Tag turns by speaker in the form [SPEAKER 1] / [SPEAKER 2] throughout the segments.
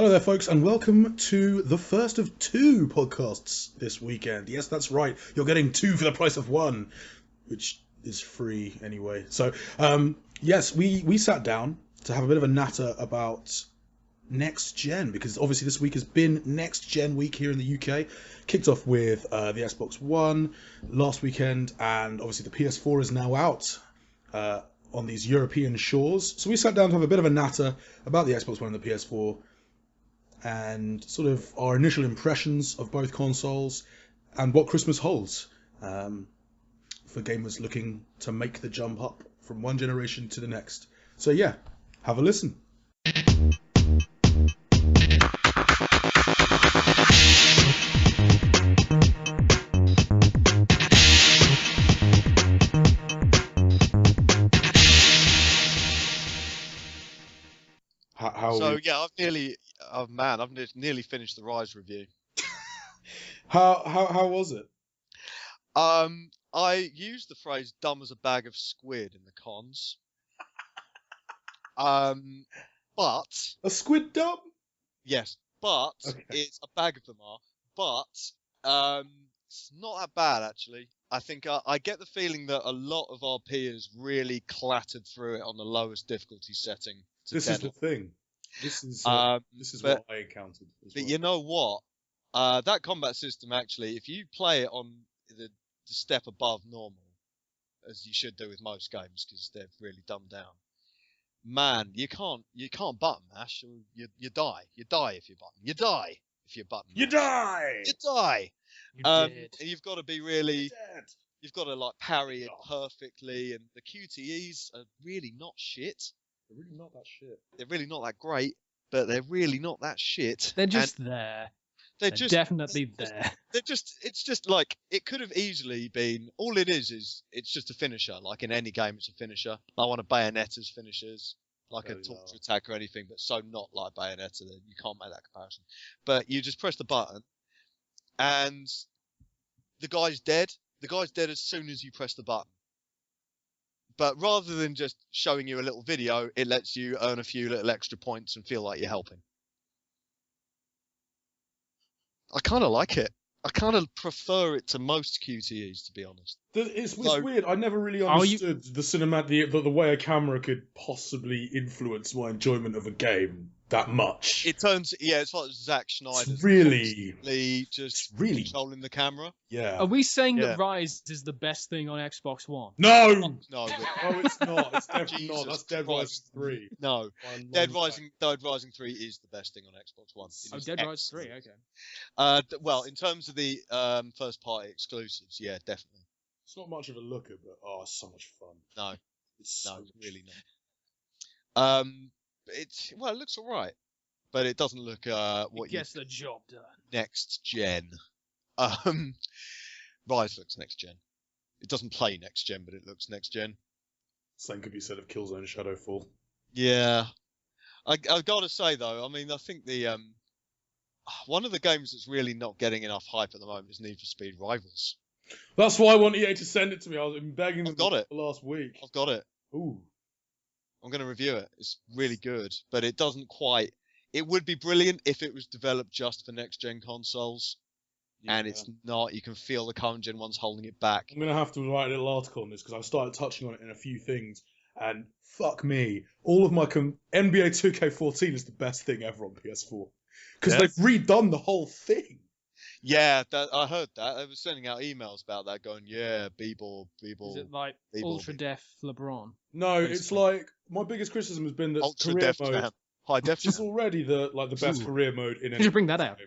[SPEAKER 1] Hello there, folks, and welcome to the first of two podcasts this weekend. Yes, that's right. You're getting two for the price of one, which is free anyway. So, yes, we sat down to have a bit of a natter about next gen, because obviously this week has been next gen week here in the UK. Kicked off with the Xbox One last weekend, and obviously the PS4 is now out on these European shores. So we sat down to have a bit of a natter about the Xbox One and the PS4, and sort of our initial impressions of both consoles and what Christmas holds for gamers looking to make the jump up from one generation to the next. So yeah, have a listen.
[SPEAKER 2] I've nearly finished the Rise review.
[SPEAKER 1] How was it?
[SPEAKER 2] I used the phrase "dumb as a bag of squid" in the cons. But
[SPEAKER 1] a squid dumb?
[SPEAKER 2] Yes, but okay. It's a bag of them are. But it's not that bad actually. I think I get the feeling that a lot of our peers really clattered through it on the lowest difficulty setting.
[SPEAKER 1] This is the thing. This is what I encountered.
[SPEAKER 2] But you know what? That combat system actually, if you play it on the step above normal, as you should do with most games, because they're really dumbed down. Man, you can't button mash, or you die. You die if you button. You die if you button.
[SPEAKER 1] You die.
[SPEAKER 2] You die.
[SPEAKER 3] And
[SPEAKER 2] you've got to be really. You've got to like parry it perfectly, and the QTEs are really not shit.
[SPEAKER 1] They're really not that shit.
[SPEAKER 2] They're really not that great, but they're really not that shit.
[SPEAKER 3] They're just there. They're just definitely there.
[SPEAKER 2] It's just like, it could have easily been, all it is it's just a finisher. Like in any game, it's a finisher. I want a Bayonetta's finishers, like a torture attack or anything, but so not like Bayonetta, you can't make that comparison. But you just press the button, and the guy's dead. The guy's dead as soon as you press the button. But rather than just showing you a little video, it lets you earn a few little extra points and feel like you're helping. I kind of like it. I kind of prefer it to most QTEs, to be honest.
[SPEAKER 1] It's weird. I never really understood the way a camera could possibly influence my enjoyment of a game that much.
[SPEAKER 2] It turns, it's like Zack Snyder.
[SPEAKER 1] It's really
[SPEAKER 2] controlling the camera.
[SPEAKER 1] Yeah.
[SPEAKER 3] Are we saying that Rise is the best thing on Xbox One?
[SPEAKER 1] No!
[SPEAKER 2] No,
[SPEAKER 1] it's not. It's definitely not. That's Dead Rising 3.
[SPEAKER 2] No. Dead Rising 3 is the best thing on Xbox One.
[SPEAKER 3] Dead Rising 3, okay.
[SPEAKER 2] Well, in terms of the first-party exclusives, yeah, definitely.
[SPEAKER 1] It's not much of a looker, but it's so much fun.
[SPEAKER 2] No.
[SPEAKER 1] It's
[SPEAKER 2] really not. It looks alright, but it doesn't look what
[SPEAKER 3] it gets the job done.
[SPEAKER 2] Next gen. Rise looks next gen. It doesn't play next gen, but it looks next gen.
[SPEAKER 1] Same could be said of Killzone Shadowfall.
[SPEAKER 2] Yeah, I've got to say though, I mean, I think the one of the games that's really not getting enough hype at the moment is Need for Speed Rivals.
[SPEAKER 1] That's why I want EA to send it to me. I was begging them
[SPEAKER 2] for
[SPEAKER 1] last week.
[SPEAKER 2] I've got it.
[SPEAKER 1] Ooh.
[SPEAKER 2] I'm going to review it. It's really good, but it doesn't quite... It would be brilliant if it was developed just for next-gen consoles, and it's not. You can feel the current-gen ones holding it back.
[SPEAKER 1] I'm going to have to write a little article on this, because I've started touching on it in a few things, and fuck me, all of my... NBA 2K14 is the best thing ever on PS4, because they've redone the whole thing.
[SPEAKER 2] Yeah, I heard that. They were sending out emails about that, going, B-ball.
[SPEAKER 3] Is it like Ultra Def LeBron?
[SPEAKER 1] No, basically. It's like, my biggest criticism has been that
[SPEAKER 2] Ultra Def mode, High Def
[SPEAKER 1] is already the best career mode in any
[SPEAKER 3] Did you bring that out?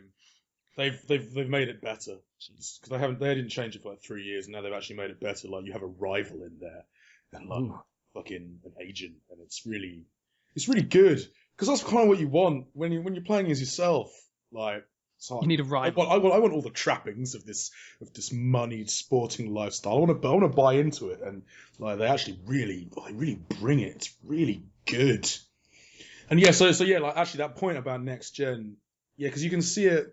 [SPEAKER 1] They've made it better. Because they didn't change it for like 3 years, and now they've actually made it better. Like, you have a rival in there, and like fucking an agent, and it's really good. Because that's kind of what you want when you're playing as yourself. Like, so
[SPEAKER 3] you need a rival.
[SPEAKER 1] I want all the trappings of this moneyed sporting lifestyle. I want to buy into it, and like they actually really bring it. It's really good. And so like actually that point about next gen, because you can see it.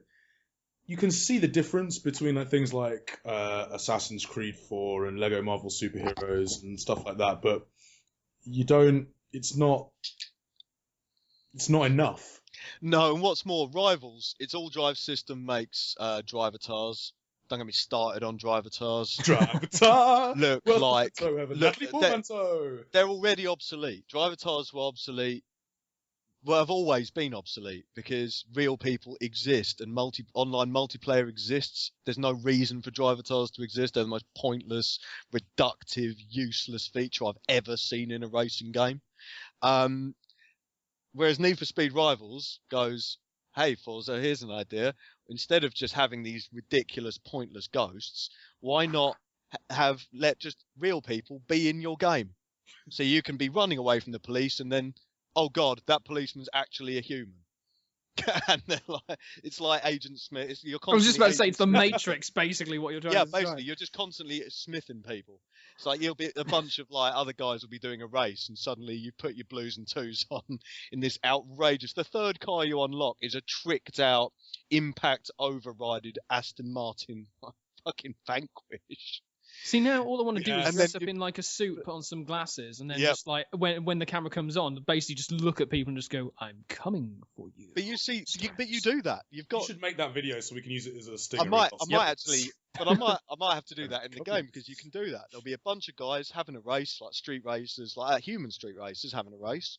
[SPEAKER 1] You can see the difference between like things like Assassin's Creed 4 and Lego Marvel Superheroes and stuff like that, but you don't. It's not enough.
[SPEAKER 2] No, and what's more, Rivals, its all-drive system makes driver tars. Don't get me started on driver tars.
[SPEAKER 1] Driver
[SPEAKER 2] Look
[SPEAKER 1] well,
[SPEAKER 2] like
[SPEAKER 1] so ever.
[SPEAKER 2] look,
[SPEAKER 1] Natalie Portmanteau.
[SPEAKER 2] they're already obsolete. Driver tars were obsolete. Well, have always been obsolete because real people exist and online multiplayer exists. There's no reason for driver tars to exist. They're the most pointless, reductive, useless feature I've ever seen in a racing game. Whereas Need for Speed Rivals goes, hey, Forza, here's an idea. Instead of just having these ridiculous, pointless ghosts, why not let just real people be in your game? So you can be running away from the police and then, oh God, that policeman's actually a human. And they're like, it's like Agent Smith.
[SPEAKER 3] I was just about to say, it's the
[SPEAKER 2] Smith.
[SPEAKER 3] Matrix, basically, what you're trying
[SPEAKER 2] Yeah,
[SPEAKER 3] to describe.
[SPEAKER 2] basically, you're just constantly smithing people. It's like you'll be a bunch of like other guys will be doing a race, and suddenly you put your blues and twos on in this outrageous. The third car you unlock is a tricked out, impact overrided Aston Martin fucking Vanquish.
[SPEAKER 3] See, now all I want to do
[SPEAKER 1] Yeah.
[SPEAKER 3] is
[SPEAKER 2] And
[SPEAKER 3] dress
[SPEAKER 2] then
[SPEAKER 3] up in like a suit, put on some glasses, and then
[SPEAKER 2] Yep.
[SPEAKER 3] just like when the camera comes on, basically just look at people and just go, "I'm coming for you."
[SPEAKER 2] But you see, but you do that. You've
[SPEAKER 1] You
[SPEAKER 2] got.
[SPEAKER 1] should make that video so we can use it as a stinger.
[SPEAKER 2] I might
[SPEAKER 1] Yep.
[SPEAKER 2] actually, but I might have to do that in the game because you can do that. There'll be a bunch of guys having a race, like street racers, like human street racers having a race,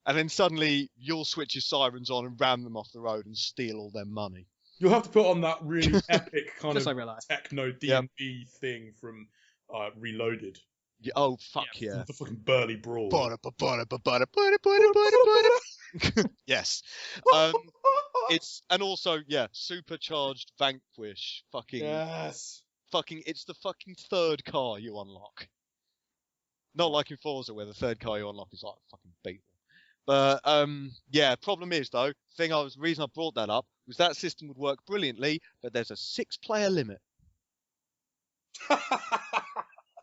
[SPEAKER 2] and then suddenly you'll switch your sirens on and ram them off the road and steal all their money.
[SPEAKER 1] You'll have to put on that really epic kind
[SPEAKER 3] Just
[SPEAKER 1] of
[SPEAKER 3] like real life.
[SPEAKER 1] techno D&D thing from Reloaded.
[SPEAKER 2] Yeah, oh fuck yeah!
[SPEAKER 1] The fucking burly brawl.
[SPEAKER 2] Yes. It's and also supercharged Vanquish.
[SPEAKER 1] Yes.
[SPEAKER 2] It's the fucking third car you unlock. Not like in Forza where the third car you unlock is like a fucking Beetle. But problem is though, reason I brought that up was that system would work brilliantly, but there's a 6-player limit.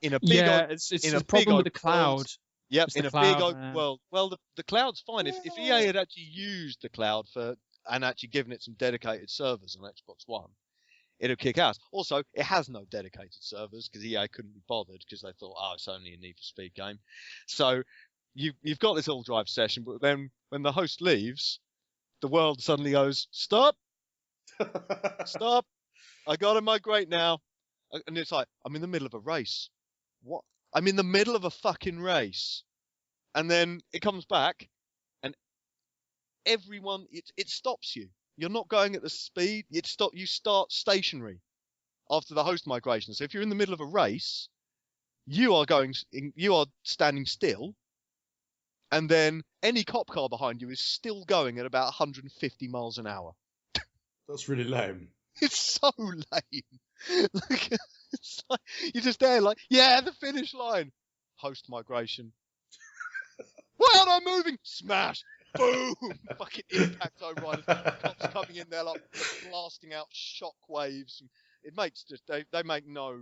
[SPEAKER 2] In a big
[SPEAKER 3] it's the problem with the cloud.
[SPEAKER 2] Yep,
[SPEAKER 3] It's
[SPEAKER 2] in
[SPEAKER 3] the
[SPEAKER 2] a
[SPEAKER 3] cloud,
[SPEAKER 2] big open
[SPEAKER 3] man.
[SPEAKER 2] world. Well, the cloud's fine. If EA had actually used the cloud and actually given it some dedicated servers on Xbox One, it'd kick ass. Also, it has no dedicated servers because EA couldn't be bothered because they thought, oh, it's only a Need for Speed game. So you've got this all-drive session, but then when the host leaves, the world suddenly goes, stop, stop, I gotta migrate now. And it's like, I'm in the middle of a race. What? I'm in the middle of a fucking race. And then it comes back, and everyone, it stops you. You're not going at the speed. You start stationary after the host migration. So if you're in the middle of a race, you are standing still, and then any cop car behind you is still going at about 150 miles an hour.
[SPEAKER 1] That's really lame.
[SPEAKER 2] It's so lame. Like, it's like, you're just there like, yeah, the finish line. Host migration. Why aren't I moving? Smash. Boom. Fucking impact overriders. Cops coming in there like blasting out shock waves. It makes they make no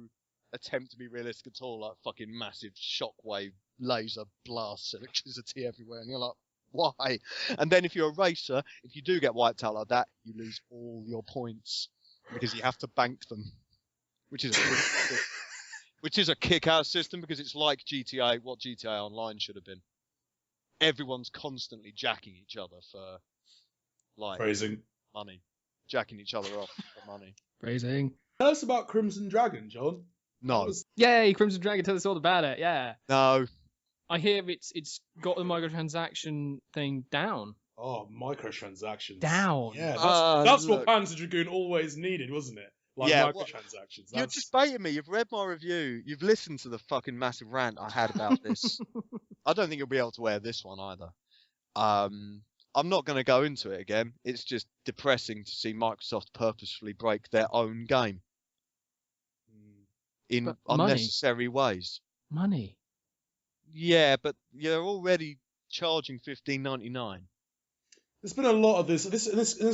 [SPEAKER 2] attempt to be realistic at all. Like fucking massive shockwave laser blasts electricity everywhere. And you're like, why? And then if you're a racer, if you do get wiped out like that, you lose all your points because you have to bank them, which is a kick-ass system because it's like GTA, what GTA Online should have been. Everyone's constantly jacking each other for like
[SPEAKER 1] Phrasing.
[SPEAKER 2] money, jacking each other off for money.
[SPEAKER 3] Phrasing.
[SPEAKER 1] Tell us about Crimson Dragon, John.
[SPEAKER 2] No,
[SPEAKER 3] Yay, Crimson Dragon, tell us all about it. Yeah.
[SPEAKER 2] no.
[SPEAKER 3] I hear it's got the microtransaction thing down.
[SPEAKER 1] Oh, microtransactions.
[SPEAKER 3] Down.
[SPEAKER 1] Yeah,
[SPEAKER 2] Ah,
[SPEAKER 1] that's what
[SPEAKER 2] look.
[SPEAKER 1] Panzer Dragoon always needed, wasn't it? Like
[SPEAKER 2] Yeah,
[SPEAKER 1] microtransactions.
[SPEAKER 2] You're just baiting me. You've read my review. You've listened to the fucking massive rant I had about this. I don't think you'll be able to wear this one either. I'm not going to go into it again. It's just depressing to see Microsoft purposefully break their own game in
[SPEAKER 3] But money.
[SPEAKER 2] unnecessary ways.
[SPEAKER 3] Money.
[SPEAKER 2] Yeah, but you're already charging $15.99.
[SPEAKER 1] There's been a lot of this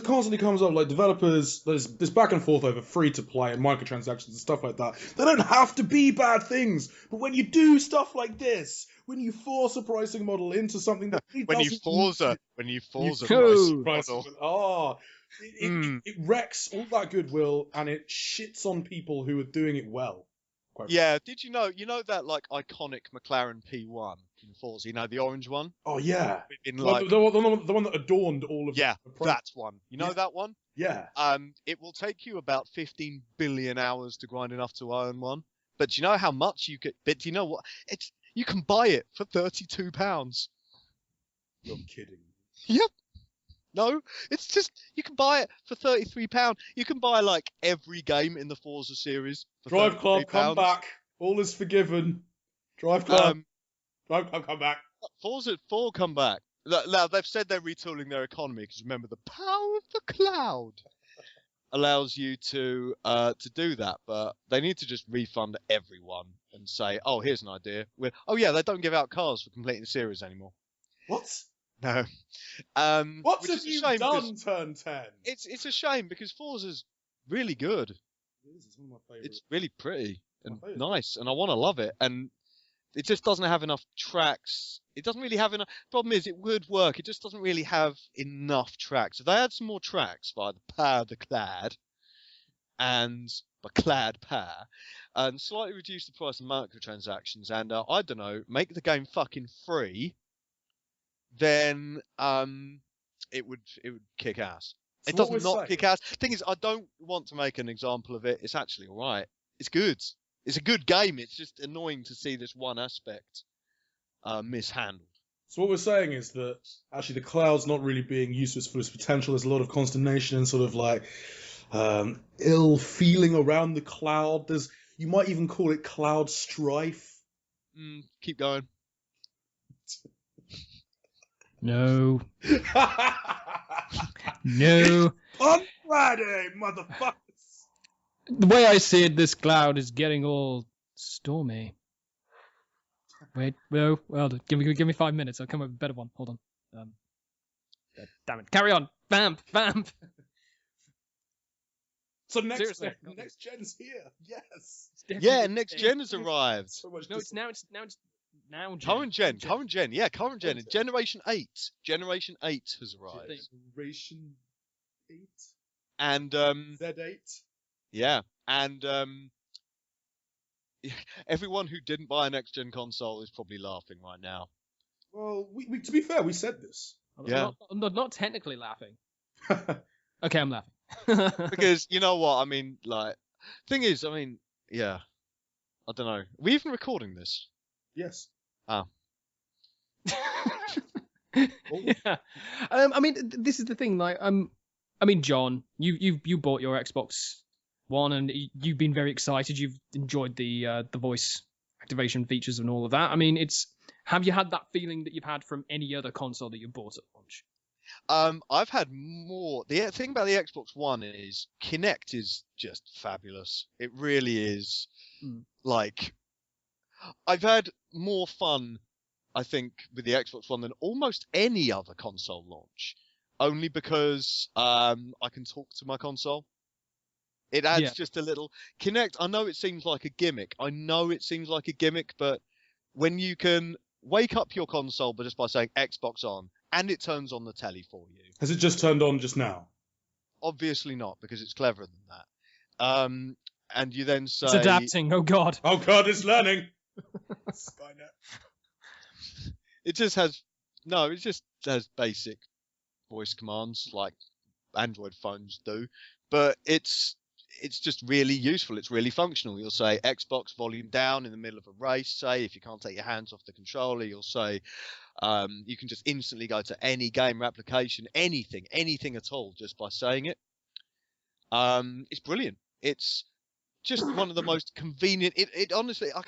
[SPEAKER 1] constantly comes up, like developers, there's this back and forth over free to play and microtransactions and stuff like that. They don't have to be bad things, but when you do stuff like this, when you force a pricing model into something that really
[SPEAKER 2] When you
[SPEAKER 1] doesn't
[SPEAKER 2] Forza
[SPEAKER 3] Cool.
[SPEAKER 1] it wrecks all that goodwill and it shits on people who are doing it well,
[SPEAKER 2] Yeah, did you know that like iconic McLaren P1 in Forza, the orange one?
[SPEAKER 1] Oh yeah.
[SPEAKER 2] In
[SPEAKER 1] Well,
[SPEAKER 2] like
[SPEAKER 1] the one that adorned all of
[SPEAKER 2] yeah,
[SPEAKER 1] the
[SPEAKER 2] that one. You know
[SPEAKER 1] Yeah.
[SPEAKER 2] that one?
[SPEAKER 1] Yeah.
[SPEAKER 2] It will take you about 15 billion hours to grind enough to own one. But do you know how much you could? But do you know what? You can buy it for £32.
[SPEAKER 1] You're kidding.
[SPEAKER 2] Yep. No, it's just you can buy it for £33. You can buy like every game in the Forza series. For
[SPEAKER 1] Drive Club,
[SPEAKER 2] £33.
[SPEAKER 1] come back. All is forgiven. Drive Club, Drive Club, come back.
[SPEAKER 2] Forza 4 come back. Now they've said they're retooling their economy because remember the power of the cloud allows you to do that, but they need to just refund everyone and say, oh, here's an idea. They don't give out cars for completing the series anymore.
[SPEAKER 1] What?
[SPEAKER 2] No.
[SPEAKER 1] What
[SPEAKER 2] which
[SPEAKER 1] have
[SPEAKER 2] is a
[SPEAKER 1] you
[SPEAKER 2] shame
[SPEAKER 1] done, Turn 10?
[SPEAKER 2] It's a shame because Forza's really good.
[SPEAKER 1] It's one of my favourite.
[SPEAKER 2] It's really pretty and
[SPEAKER 1] favourite.
[SPEAKER 2] nice, and I want to love it. And it just doesn't have enough tracks. It doesn't really have enough. Problem is, it would work. It just doesn't really have enough tracks. If they had some more tracks via the power of the clad, and by clad power, and slightly reduce the price of microtransactions, and I don't know, make the game fucking free, then it would kick ass.
[SPEAKER 1] So
[SPEAKER 2] It
[SPEAKER 1] what
[SPEAKER 2] does
[SPEAKER 1] we're
[SPEAKER 2] not kick
[SPEAKER 1] saying-
[SPEAKER 2] ass. Thing is, I don't want to make an example of it. It's actually all right. It's good. It's a good game. It's just annoying to see this one aspect mishandled.
[SPEAKER 1] So what we're saying is that actually the cloud's not really being used to its fullest potential. There's a lot of consternation and sort of like ill feeling around the cloud. You might even call it cloud strife.
[SPEAKER 2] Keep going.
[SPEAKER 3] No. No.
[SPEAKER 1] On Friday, motherfuckers.
[SPEAKER 3] The way I see it, this cloud is getting all stormy. Wait, well, give me 5 minutes. I'll come up with a better one. Hold on. Damn it. Carry on. Vamp.
[SPEAKER 1] So next
[SPEAKER 3] Seriously.
[SPEAKER 1] gen's here. Yes.
[SPEAKER 2] Yeah, next gen has arrived.
[SPEAKER 1] So much
[SPEAKER 3] No, it's now.
[SPEAKER 2] Current gen. Yeah, current gen. Generation 8. Generation 8 has arrived.
[SPEAKER 1] Generation 8.
[SPEAKER 2] And
[SPEAKER 1] Z8.
[SPEAKER 2] yeah, and everyone who didn't buy a next gen console is probably laughing right now.
[SPEAKER 1] Well, we to be fair, we said this.
[SPEAKER 2] Yeah.
[SPEAKER 3] I'm not technically laughing. Okay, I'm laughing.
[SPEAKER 2] Because you know what? I mean, like, thing is, yeah, I don't know. Are we even recording this?
[SPEAKER 1] Yes.
[SPEAKER 2] Oh.
[SPEAKER 3] Yeah. This is the thing. Like, John, you bought your Xbox One, and you've been very excited. You've enjoyed the voice activation features and all of that. Have you had that feeling that you've had from any other console that you bought at launch?
[SPEAKER 2] I've had more. The thing about the Xbox One is Kinect is just fabulous. It really is. Like, I've had more fun, I think, with the Xbox One than almost any other console launch. Only because I can talk to my console. It adds just a little Kinect. I know it seems like a gimmick. But when you can wake up your console just by saying Xbox on, and it turns on the telly for you.
[SPEAKER 1] Has it just turned on just now?
[SPEAKER 2] Obviously not, because it's cleverer than that. And you then say...
[SPEAKER 3] It's adapting, oh god.
[SPEAKER 1] Oh god, it's learning! Skynet.
[SPEAKER 2] It just has basic voice commands like Android phones do, but it's just really useful. It's really functional. You'll say Xbox volume down in the middle of a race, say, if you can't take your hands off the controller. You'll say you can just instantly go to any game application, anything at all, just by saying it. It's brilliant. It's just one of the most convenient. It honestly, I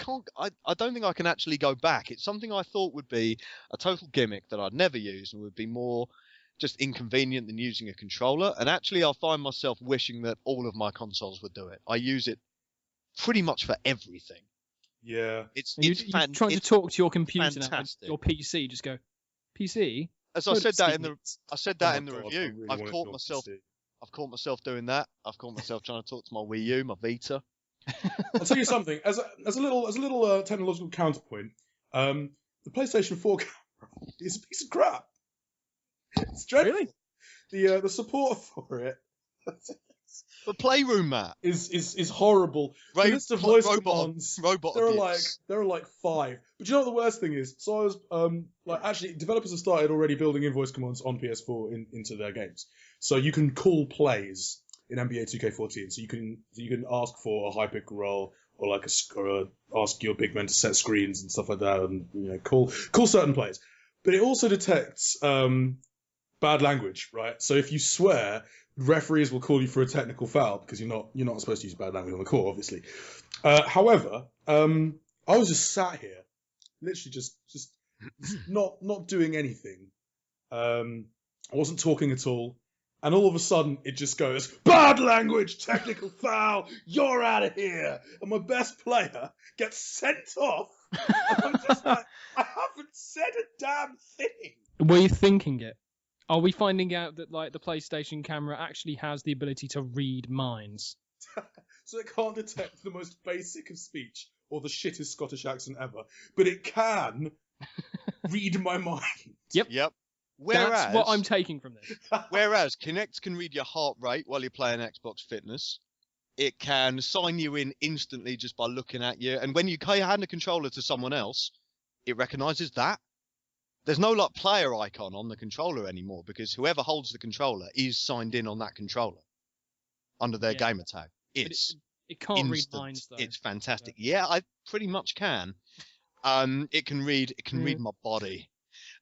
[SPEAKER 2] don't think I can actually go back. It's something I thought would be a total gimmick that I'd never use and would be more just inconvenient than using a controller. And actually, I find myself wishing that all of my consoles would do it. I use it pretty much for everything.
[SPEAKER 1] Yeah.
[SPEAKER 3] You're trying to talk to your computer
[SPEAKER 2] fantastic.
[SPEAKER 3] now, your PC. Just go, PC.
[SPEAKER 2] As I said that in the
[SPEAKER 1] God,
[SPEAKER 2] review.
[SPEAKER 1] I really
[SPEAKER 2] I've
[SPEAKER 1] wanna
[SPEAKER 2] caught
[SPEAKER 1] talk
[SPEAKER 2] myself.
[SPEAKER 1] to
[SPEAKER 2] I've caught myself doing that. I've caught myself trying to talk to my Wii U, my Vita.
[SPEAKER 1] I'll tell you something. As a little technological counterpoint, the PlayStation 4 camera is a piece of crap. It's dreadful.
[SPEAKER 3] Really?
[SPEAKER 1] The support for it.
[SPEAKER 2] The Playroom, Matt.
[SPEAKER 1] is horrible. The list of voice commands.
[SPEAKER 2] Robot
[SPEAKER 1] There are like 5. But you know what the worst thing is? So I was actually developers have started already building in voice commands on PS4 into their games. So you can call plays in NBA 2K14. So you can ask for a high pick and roll or ask your big men to set screens and stuff like that, and call certain plays. But it also detects bad language, right? So if you swear, referees will call you for a technical foul because you're not supposed to use bad language on the court, obviously. However, I was just sat here, literally just not doing anything. I wasn't talking at all. And all of a sudden, it just goes, bad language, technical foul, you're out of here. And my best player gets sent off. And I'm just like, I haven't said a damn thing.
[SPEAKER 3] Were you thinking it? Are we finding out that the PlayStation camera actually has the ability to read minds?
[SPEAKER 1] So it can't detect the most basic of speech or the shittest Scottish accent ever, but it can read my mind.
[SPEAKER 2] Yep. Whereas,
[SPEAKER 3] that's what I'm taking from this.
[SPEAKER 2] Whereas Kinect can read your heart rate while you're playing Xbox Fitness. It can sign you in instantly just by looking at you. And when you hand a controller to someone else, it recognises that. There's no player icon on the controller anymore because whoever holds the controller is signed in on that controller under their gamer tag. It
[SPEAKER 3] can't
[SPEAKER 2] instant.
[SPEAKER 3] Read minds though.
[SPEAKER 2] It's fantastic. Yeah, I pretty much can. It can read my body.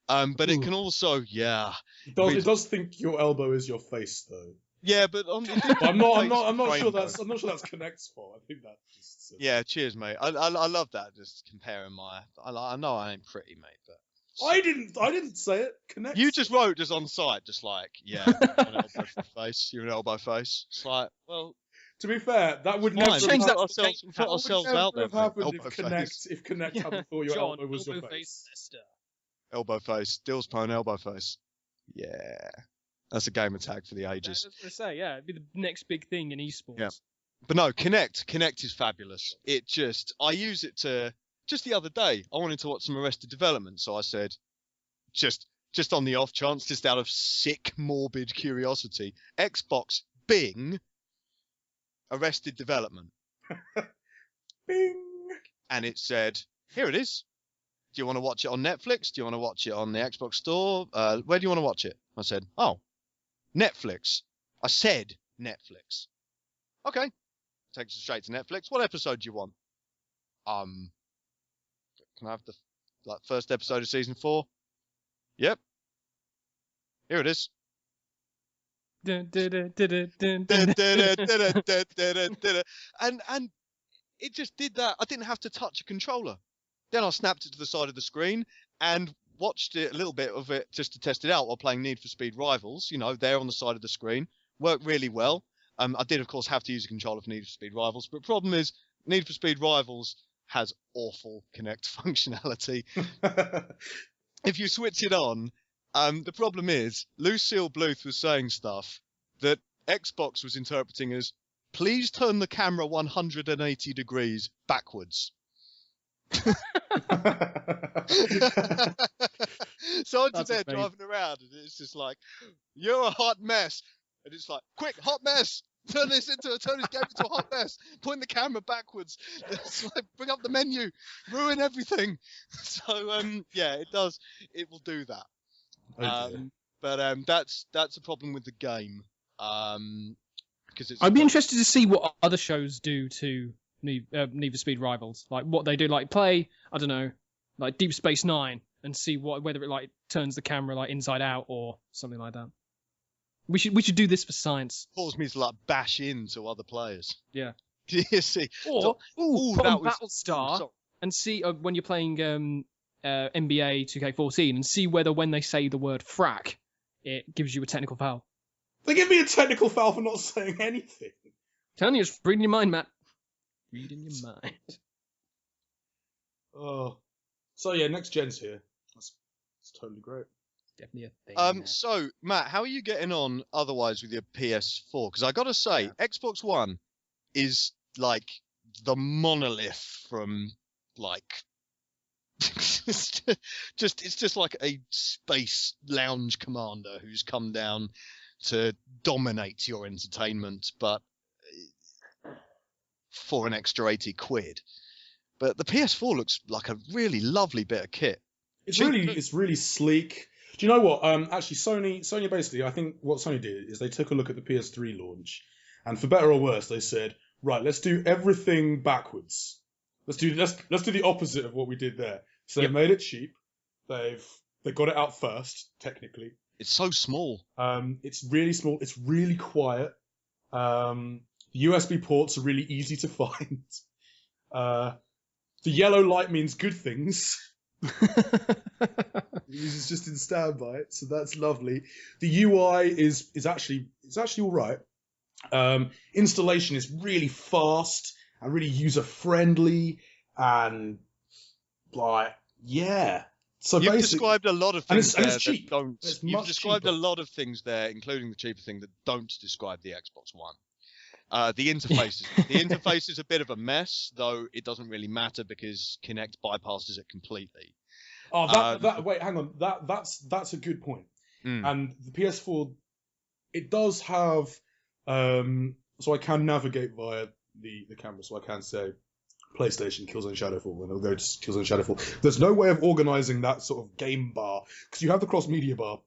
[SPEAKER 2] But it can also,
[SPEAKER 1] It does think your elbow is your face, though.
[SPEAKER 2] Yeah, but
[SPEAKER 1] I'm not sure that's Kinect's fault. I think that's just.
[SPEAKER 2] Yeah, cheers, mate. I love that. Just comparing I know I ain't pretty, mate, but.
[SPEAKER 1] I didn't say it. Kinect.
[SPEAKER 2] You just wrote just on site, just like, you're an elbow face. You're an elbow face. It's like, well.
[SPEAKER 1] To be fair, that would never
[SPEAKER 3] change that.
[SPEAKER 2] Put ourselves out there.
[SPEAKER 1] Have happened if Kinect hadn't thought your elbow was your face.
[SPEAKER 2] Elbow face. Dill's pwn elbow face. Yeah. That's a gamer tag for the ages.
[SPEAKER 3] I was going to say, it'd be the next big thing in esports.
[SPEAKER 2] Yeah. But no, Kinect is fabulous. I use it to, just the other day, I wanted to watch some Arrested Development, so I said, just on the off chance, just out of sick, morbid curiosity, Xbox Bing Arrested Development.
[SPEAKER 1] Bing!
[SPEAKER 2] And it said, here it is. Do you want to watch it on Netflix? Do you want to watch it on the Xbox Store? Where do you want to watch it? I said, Netflix. I said Netflix. Okay. Takes us straight to Netflix. What episode do you want? Can I have the first episode of season 4? Yep. Here it is. And it just did that. I didn't have to touch a controller. Then I snapped it to the side of the screen and watched a little bit of it just to test it out while playing Need for Speed Rivals. There on the side of the screen. Worked really well. I did, of course, have to use a controller for Need for Speed Rivals. But the problem is, Need for Speed Rivals has awful Kinect functionality. If you switch it on, the problem is, Lucille Bluth was saying stuff that Xbox was interpreting as, please turn the camera 180 degrees backwards. So I'm just there driving around and it's just like, you're a hot mess. And it's like, quick, hot mess. Turn this game into a hot mess. Point the camera backwards. It's like, bring up the menu. Ruin everything. So, it does. It will do that. But that's a problem with the game. Because
[SPEAKER 3] I'd be interested to see what other shows do to Need for Speed Rivals, like what they do, like play, I don't know, like Deep Space Nine, and see whether it turns the camera inside out or something like that. We should do this for science.
[SPEAKER 2] Cause me to bash into other players.
[SPEAKER 3] Yeah.
[SPEAKER 2] You see,
[SPEAKER 3] or put on Battlestar and see when you're playing NBA 2K14 and see whether when they say the word frack, it gives you a technical foul.
[SPEAKER 1] They give me a technical foul for not saying anything.
[SPEAKER 3] Telling you, it's reading your mind, Matt. Reading your mind.
[SPEAKER 1] Oh. So yeah, next gen's here. That's totally great.
[SPEAKER 3] Definitely a thing.
[SPEAKER 2] So Matt, how are you getting on otherwise with your PS4? Because I gotta say, Xbox One is the monolith from it's just like a space lounge commander who's come down to dominate your entertainment, but for an extra 80 quid. But the PS4 looks like a really lovely bit of kit.
[SPEAKER 1] It's really sleek. Do you know what? Actually, Sony basically, I think what Sony did is they took a look at the PS3 launch, and for better or worse, they said, right, let's do everything backwards. Let's do the opposite of what we did there. So they made it cheap. They got it out first, technically.
[SPEAKER 2] It's so small.
[SPEAKER 1] It's really small. It's really quiet. The USB ports are really easy to find. The yellow light means good things. It's just in standby, so that's lovely. The UI is actually all right. Installation is really fast and really user friendly, and like So
[SPEAKER 2] you've described a lot of things
[SPEAKER 1] and it's cheap.
[SPEAKER 2] You've described a lot of things there, including the cheaper thing, that don't describe the Xbox One. The interface is a bit of a mess, though it doesn't really matter because Kinect bypasses it completely.
[SPEAKER 1] Oh, wait, hang on. That's a good point. And the PS4, it does have, so I can navigate via the camera, so I can say PlayStation Killzone Shadowfall, and it'll go to Killzone Shadowfall. There's no way of organizing that sort of game bar, because you have the cross-media bar,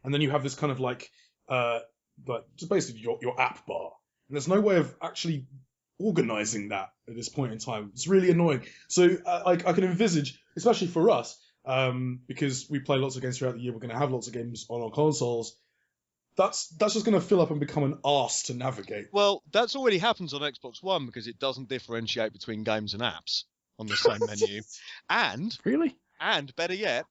[SPEAKER 1] and then you have this kind of like just basically your app bar. And there's no way of actually organizing that at this point in time. It's really annoying. So I can envisage, especially for us, because we play lots of games throughout the year, we're going to have lots of games on our consoles. That's just going to fill up and become an arse to navigate.
[SPEAKER 2] Well, that's already happens on Xbox One because it doesn't differentiate between games and apps on the same menu. And
[SPEAKER 3] really,
[SPEAKER 2] and better yet,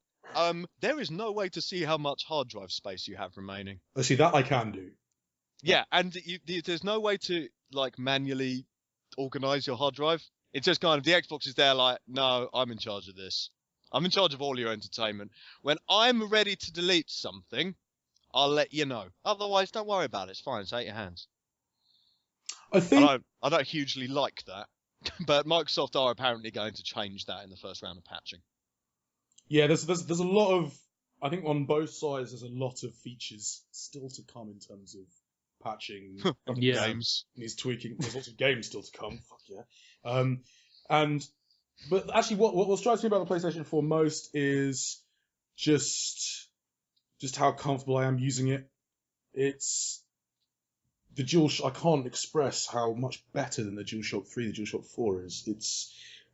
[SPEAKER 2] there is no way to see how much hard drive space you have remaining.
[SPEAKER 1] I see that I can do.
[SPEAKER 2] Yeah, and there's no way to like manually organize your hard drive. It's just kind of the Xbox is there like, no, I'm in charge of this. I'm in charge of all your entertainment. When I'm ready to delete something, I'll let you know. Otherwise, don't worry about it. It's fine. It's out your hands. I don't hugely like that, but Microsoft are apparently going to change that in the first round of patching.
[SPEAKER 1] Yeah, there's a lot of, I think on both sides there's a lot of features still to come in terms of patching
[SPEAKER 2] games.
[SPEAKER 1] He's tweaking. There's lots of games still to come. Fuck yeah. But actually, what strikes me about the PlayStation 4 most is just how comfortable I am using it. It's the DualShock. I can't express how much better than the DualShock 3, the DualShock 4 is.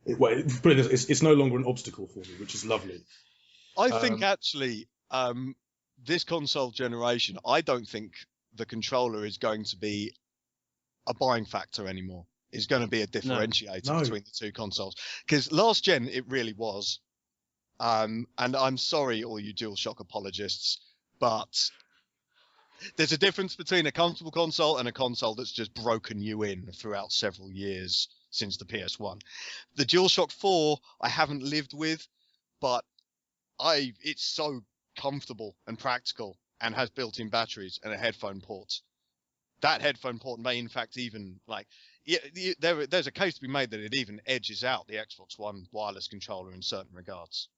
[SPEAKER 1] It's no longer an obstacle for me, which is lovely.
[SPEAKER 2] I think actually, this console generation, I don't think the controller is going to be a buying factor anymore. It's going to be a differentiator between the two consoles. Because last gen, it really was. And I'm sorry, all you DualShock apologists, but there's a difference between a comfortable console and a console that's just broken you in throughout several years since the PS1. The DualShock 4, I haven't lived with, but it's so comfortable and practical and has built-in batteries and a headphone port. That headphone port may, in fact, even there's a case to be made that it even edges out the Xbox One wireless controller in certain regards.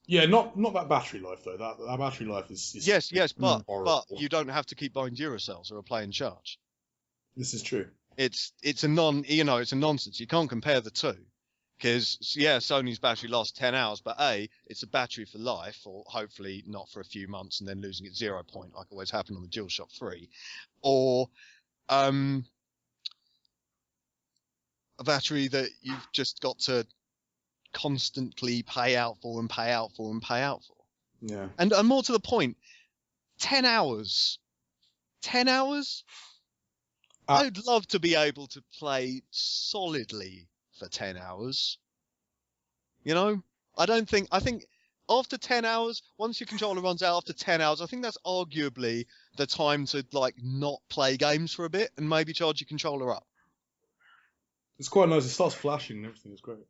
[SPEAKER 1] Yeah, not that battery life though. That battery life is
[SPEAKER 2] yes, but you don't have to keep buying Duracells or a play and charge.
[SPEAKER 1] This is true.
[SPEAKER 2] It's a nonsense. You can't compare the two. Because, Sony's battery lasts 10 hours, but it's a battery for life, or hopefully not for a few months and then losing its 0 point, like always happened on the DualShock 3. Or a battery that you've just got to constantly pay out for and pay out for and pay out for.
[SPEAKER 1] Yeah.
[SPEAKER 2] And more to the point, 10 hours. 10 hours? I'd love to be able to play solidly for 10 hours. You know? I think after 10 hours, once your controller runs out after 10 hours, I think that's arguably the time to not play games for a bit and maybe charge your controller up.
[SPEAKER 1] It's quite nice. It starts flashing and everything. It's great.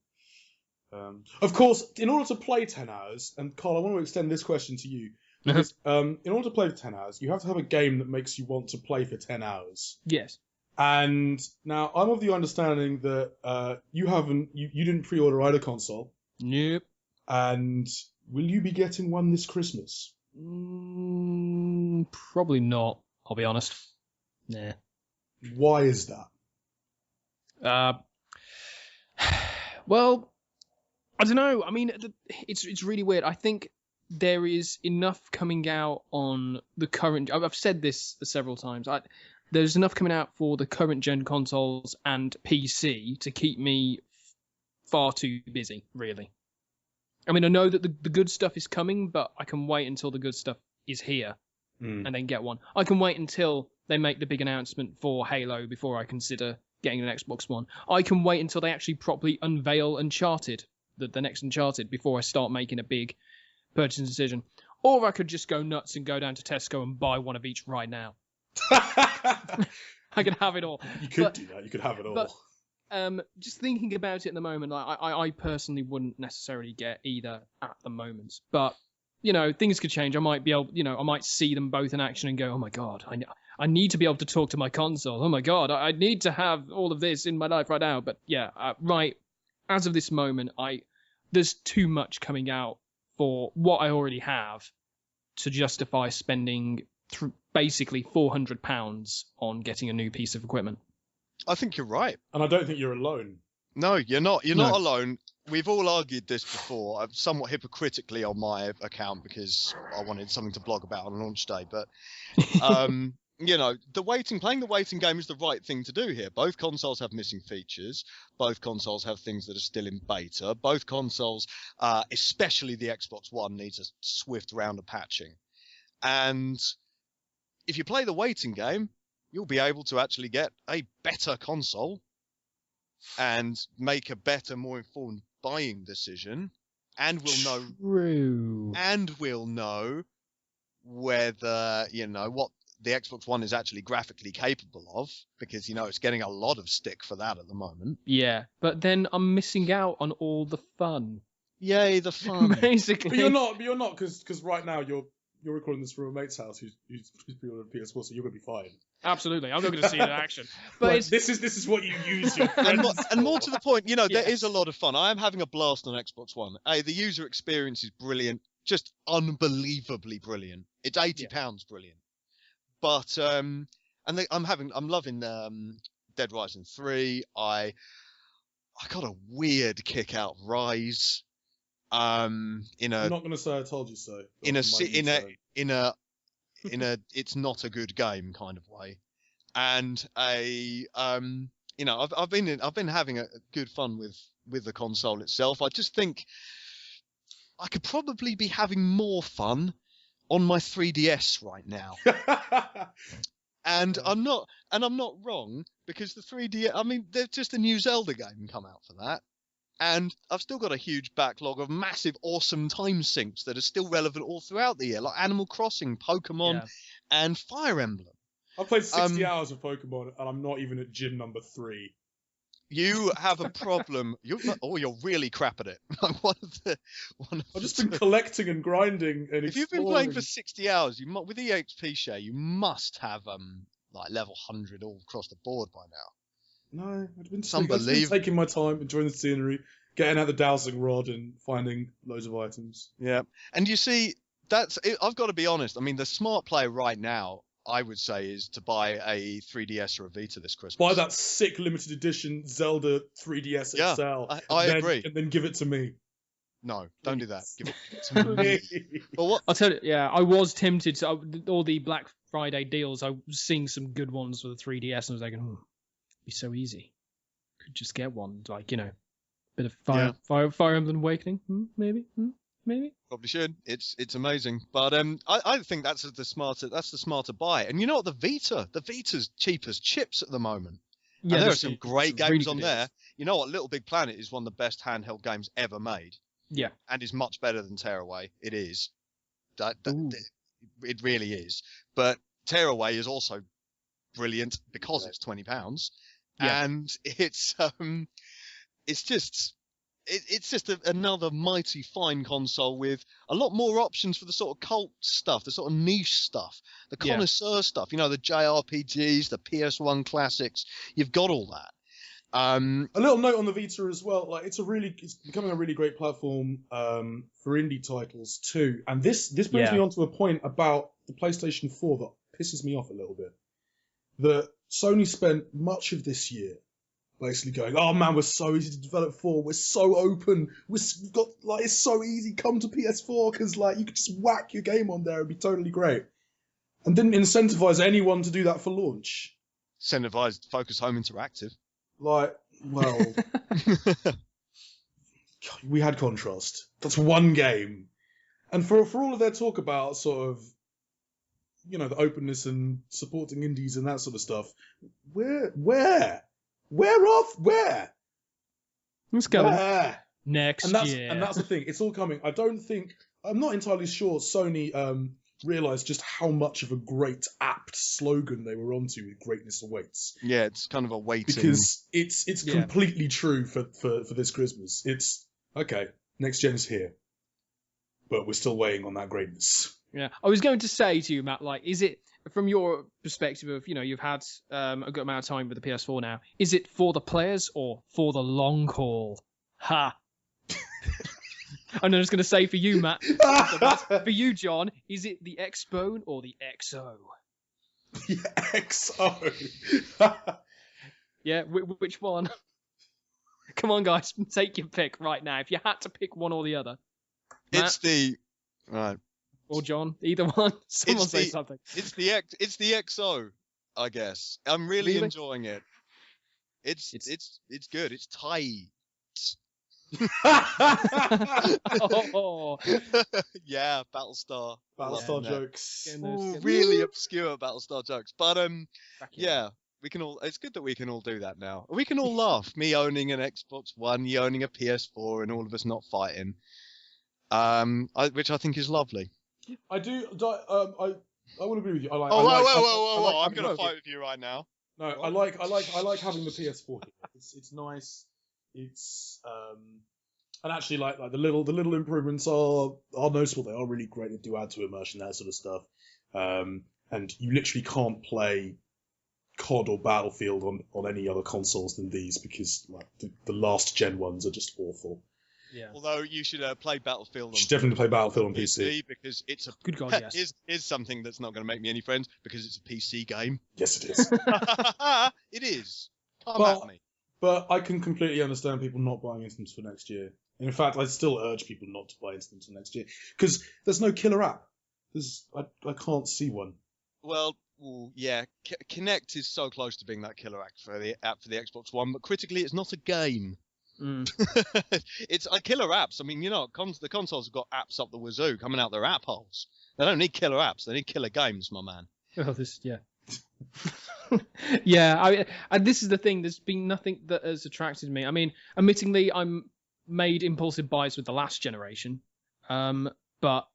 [SPEAKER 1] Of course, in order to play 10 hours, and Carl, I want to extend this question to you. Because, in order to play for 10 hours, you have to have a game that makes you want to play for 10 hours.
[SPEAKER 3] Yes.
[SPEAKER 1] And now I'm of the understanding that you didn't pre-order either console.
[SPEAKER 3] Nope.
[SPEAKER 1] And will you be getting one this Christmas?
[SPEAKER 3] Probably not. I'll be honest. Nah.
[SPEAKER 1] Why is that?
[SPEAKER 3] Well, I don't know. I mean, it's really weird. I think there is enough coming out on the current. I've said this several times. There's enough coming out for the current gen consoles and PC to keep me far too busy, really. I mean, I know that the good stuff is coming, but I can wait until the good stuff is here and then get one. I can wait until they make the big announcement for Halo before I consider getting an Xbox One. I can wait until they actually properly unveil Uncharted, the next Uncharted, before I start making a big purchasing decision. Or I could just go nuts and go down to Tesco and buy one of each right now. I could have it all.
[SPEAKER 1] You could do that. You could have it all.
[SPEAKER 3] But just thinking about it at the moment, I personally wouldn't necessarily get either at the moment. But, you know, things could change. I might be able, you know, I might see them both in action and go, oh my God, I need to be able to talk to my console. Oh my God, I need to have all of this in my life right now. But yeah, right, as of this moment, there's too much coming out for what I already have to justify spending basically £400 on getting a new piece of equipment.
[SPEAKER 2] I think you're right.
[SPEAKER 1] And I don't think you're alone.
[SPEAKER 2] No, you're not. You're not alone. We've all argued this before, somewhat hypocritically on my account because I wanted something to blog about on launch day. But, you know, playing the waiting game is the right thing to do here. Both consoles have missing features. Both consoles have things that are still in beta. Both consoles, especially the Xbox One, needs a swift round of patching. And if you play the waiting game, you'll be able to actually get a better console and make a better, more informed buying decision, and we'll know whether, you know, what the Xbox One is actually graphically capable of, because, you know, it's getting a lot of stick for that at the moment.
[SPEAKER 3] Yeah, but then I'm missing out on all the fun.
[SPEAKER 2] Yay, the fun.
[SPEAKER 3] Basically.
[SPEAKER 1] But you're not, because right now you're recording this from a mate's house who's pre-ordered a PS4, so you're going to be fine.
[SPEAKER 3] Absolutely, I'm not going to see it in action. But
[SPEAKER 1] like, this is what you use your friends
[SPEAKER 2] and more to the point, you know, there is a lot of fun. I am having a blast on Xbox One. The user experience is brilliant, just unbelievably brilliant. It's £80 brilliant. But I'm loving Dead Rising 3. I got a weird kick out of Rise. I'm not
[SPEAKER 1] going to say I told you so.
[SPEAKER 2] In a it's not a good game kind of way, and you know, I've been having a good fun with the console itself. I just think I could probably be having more fun on my 3DS right now. And I'm not wrong, because the 3DS, I mean, there's just a new Zelda game come out for that. And I've still got a huge backlog of massive, awesome time sinks that are still relevant all throughout the year, like Animal Crossing, Pokemon, and Fire Emblem.
[SPEAKER 1] I've played 60 hours of Pokemon, and I'm not even at gym number 3.
[SPEAKER 2] You have a problem. You're really crap at it.
[SPEAKER 1] I've just been collecting and grinding and
[SPEAKER 2] if you've been playing for 60 hours, with the EXP share, you must have like level 100 all across the board by now.
[SPEAKER 1] No, I've been taking my time, enjoying the scenery, getting out the dowsing rod and finding loads of items.
[SPEAKER 2] Yeah, and you see, I've got to be honest. I mean, the smart play right now, I would say, is to buy a 3DS or a Vita this Christmas.
[SPEAKER 1] Buy that sick limited edition Zelda 3DS XL.
[SPEAKER 2] I agree.
[SPEAKER 1] And then give it to me.
[SPEAKER 2] No, don't do that. Give it to me.
[SPEAKER 3] But what? I'll tell you, yeah, I was tempted to all the Black Friday deals. I was seeing some good ones for the 3DS, and I was like, it'd be so easy. Could just get one, like, you know, bit of Fire Emblem Awakening, maybe.
[SPEAKER 2] Probably should. It's amazing, but I think that's the smarter buy. And you know what, the Vita's cheap as chips at the moment. Yeah, and there are some great games really on there. You know what, Little Big Planet is one of the best handheld games ever made.
[SPEAKER 3] Yeah,
[SPEAKER 2] and is much better than Tearaway. It is. It really is. But Tearaway is also brilliant because it's £20, and it's just another mighty fine console with a lot more options for the sort of cult stuff, the sort of niche stuff, the connoisseur stuff. You know, the JRPGs, the PS1 classics. You've got all that.
[SPEAKER 1] A little note on the Vita as well. Like, it's becoming a really great platform for indie titles too. And this brings me on to a point about the PlayStation 4 that pisses me off a little bit. That Sony spent much of this year basically going, oh man, we're so easy to develop for, we're so open, we've got, like, it's so easy, come to PS4, because, like, you could just whack your game on there and be totally great. And didn't incentivize anyone to do that for launch.
[SPEAKER 2] Incentivized Focus Home Interactive.
[SPEAKER 1] Like, well, we had Contrast. That's one game. And for all of their talk about sort of, you know, the openness and supporting indies and that sort of stuff, where?
[SPEAKER 3] It's coming.
[SPEAKER 1] Where?
[SPEAKER 3] Next year.
[SPEAKER 1] And that's the thing. It's all coming. I'm not entirely sure Sony realised just how much of a great, apt slogan they were onto with Greatness Awaits.
[SPEAKER 2] Yeah, it's kind of a waiting.
[SPEAKER 1] Because it's completely true for this Christmas. It's, okay, next gen's here. But we're still waiting on that greatness.
[SPEAKER 3] Yeah. I was going to say to you, Matt, like, is it, from your perspective of, you know, you've had a good amount of time with the PS4 now, is it for the players or for the long haul? Ha! I'm just going to say for you, Matt. For you, John, is it the X-Bone or the XO?
[SPEAKER 1] The XO.
[SPEAKER 3] Yeah, which one? Come on, guys, take your pick right now. If you had to pick one or the other. Matt?
[SPEAKER 2] It's the... Right.
[SPEAKER 3] Or John, either one. Someone say something.
[SPEAKER 2] It's the XO, I guess. I'm really enjoying it. It's good. It's tight.
[SPEAKER 3] Oh.
[SPEAKER 2] Yeah, Battlestar.
[SPEAKER 1] Battlestar jokes.
[SPEAKER 2] Really obscure Battlestar jokes. But yeah, we can all. It's good that we can all do that now. We can all laugh. Me owning an Xbox One, you owning a PS4, and all of us not fighting. Which I think is lovely.
[SPEAKER 1] I do. I will agree with you. Whoa!
[SPEAKER 2] I'm gonna fight with you right now.
[SPEAKER 1] No, I like having the PS4 here. It's nice. It's and actually like the little improvements are noticeable. They are really great. They do add to immersion, that sort of stuff. And you literally can't play COD or Battlefield on any other consoles than these because like the last gen ones are just awful.
[SPEAKER 3] Yeah.
[SPEAKER 2] Although you should play Battlefield.
[SPEAKER 1] You should definitely play Battlefield on PC
[SPEAKER 2] because it's a
[SPEAKER 3] good God. Yes.
[SPEAKER 2] Is something that's not going to make me any friends because it's a PC game.
[SPEAKER 1] Yes, it is.
[SPEAKER 2] It is. Come at me.
[SPEAKER 1] But I can completely understand people not buying Instance for next year. And in fact, I still urge people not to buy Instance for next year because there's no killer app. I can't see one.
[SPEAKER 2] Well, yeah, Kinect is so close to being that killer app for the Xbox One, but critically, it's not a game. It's killer apps. I mean, you know, the consoles have got apps up the wazoo coming out their app holes. They don't need killer apps. They need killer games, my man.
[SPEAKER 3] Oh, yeah. Yeah, and this is the thing. There's been nothing that has attracted me. I mean, admittingly, I'm made impulsive buys with the last generation. But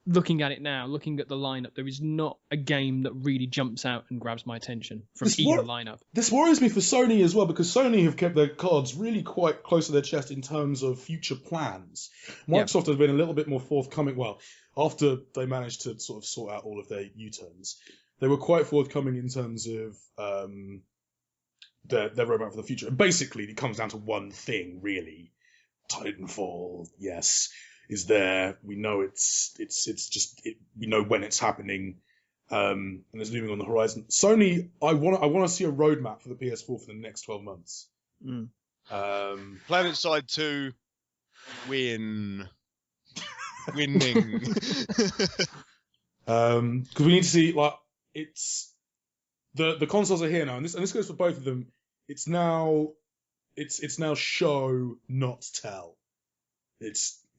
[SPEAKER 3] looking at it now, looking at the lineup, there is not a game that really jumps out and grabs my attention from either lineup. This
[SPEAKER 1] worries me for Sony as well, because Sony have kept their cards really quite close to their chest in terms of future plans. Microsoft has been a little bit more forthcoming. Well, after they managed to sort of sort out all of their U-turns, they were quite forthcoming in terms of their roadmap for the future. And basically, it comes down to one thing, really. Titanfall, yes, is there. We know we know when it's happening, and it's looming on the horizon. Sony, I want to see a roadmap for the PS4 for the next 12 months.
[SPEAKER 2] PlanetSide 2, winning.
[SPEAKER 1] Because we need to see, like, it's the consoles are here now, and this goes for both of them. It's now show, not tell.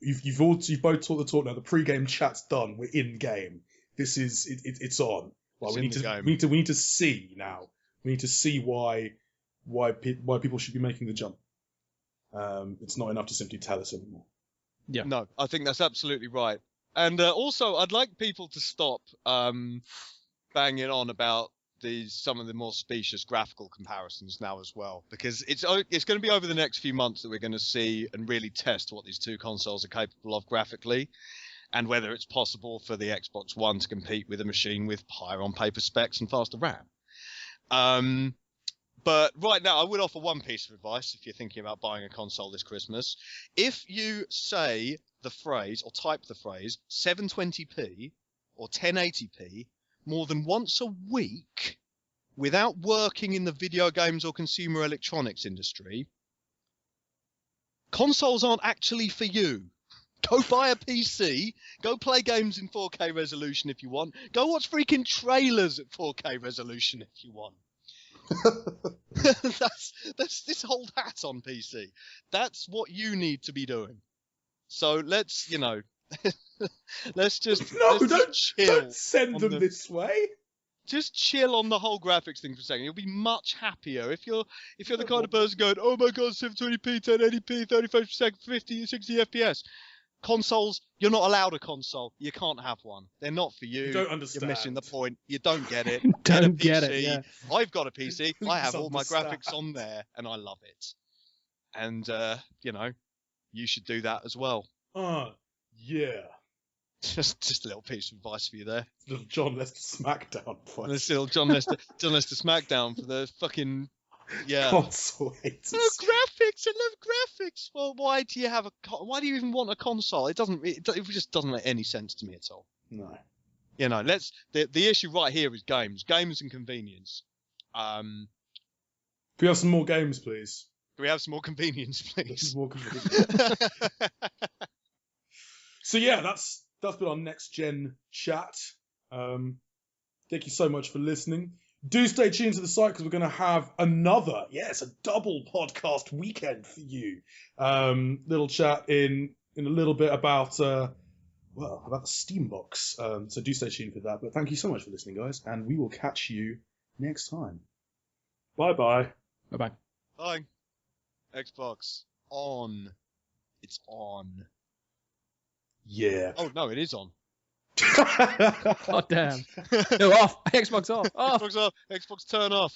[SPEAKER 1] You've both talked the talk now. The pre-game chat's done. We're in game. It's on. Like, we need to see now. We need to see why people should be making the jump. It's not enough to simply tell us anymore.
[SPEAKER 2] Yeah. No, I think that's absolutely right. And also, I'd like people to stop banging on about some of the more specious graphical comparisons now as well, because it's going to be over the next few months that we're going to see and really test what these two consoles are capable of graphically, and whether it's possible for the Xbox One to compete with a machine with higher on paper specs and faster RAM. But right now, I would offer one piece of advice if you're thinking about buying a console this Christmas. If you say the phrase, or type the phrase, 720p or 1080p more than once a week without working in the video games or consumer electronics industry, consoles aren't actually for you. Go buy a PC, go play games in 4K resolution if you want, go watch freaking trailers at 4K resolution if you want. that's this whole hat on PC. That's what you need to be doing. So let's, let's just
[SPEAKER 1] don't send them this way.
[SPEAKER 2] Just chill on the whole graphics thing for a second. You'll be much happier if you're the kind of person going, oh my god, 720p, 1080p, 35 per second, 50, 60 FPS. Consoles, you're not allowed a console. You can't have one. They're not for you.
[SPEAKER 1] You don't understand.
[SPEAKER 2] You're missing the point. You don't get it.
[SPEAKER 3] Don't get it, yeah.
[SPEAKER 2] I've got a PC. I have all my
[SPEAKER 1] understand.
[SPEAKER 2] graphics on there, and I love it. And, you should do that as well.
[SPEAKER 1] Yeah.
[SPEAKER 2] Just a little piece of advice for you there.
[SPEAKER 1] Little John Lester Smackdown fight.
[SPEAKER 2] This little John Lester Smackdown for the fucking
[SPEAKER 1] console haters.
[SPEAKER 2] I love graphics. Well, why do you even want a console? It just doesn't make any sense to me at all.
[SPEAKER 1] No.
[SPEAKER 2] The issue right here is games and convenience.
[SPEAKER 1] Can we have some more games, please?
[SPEAKER 2] Can we have some more convenience, please?
[SPEAKER 1] More convenience. So yeah, that's been our next gen chat. Thank you so much for listening. Do stay tuned to the site because we're going to have another, a double podcast weekend for you. Little chat in a little bit about the Steam box. So do stay tuned for that. But thank you so much for listening, guys, and we will catch you next time. Bye-bye.
[SPEAKER 3] Bye-bye.
[SPEAKER 2] Bye. Xbox on. It's on.
[SPEAKER 1] Yeah.
[SPEAKER 2] Oh no, it is on.
[SPEAKER 3] God damn. No, off. Xbox off. Off.
[SPEAKER 2] Xbox off. Xbox turn off.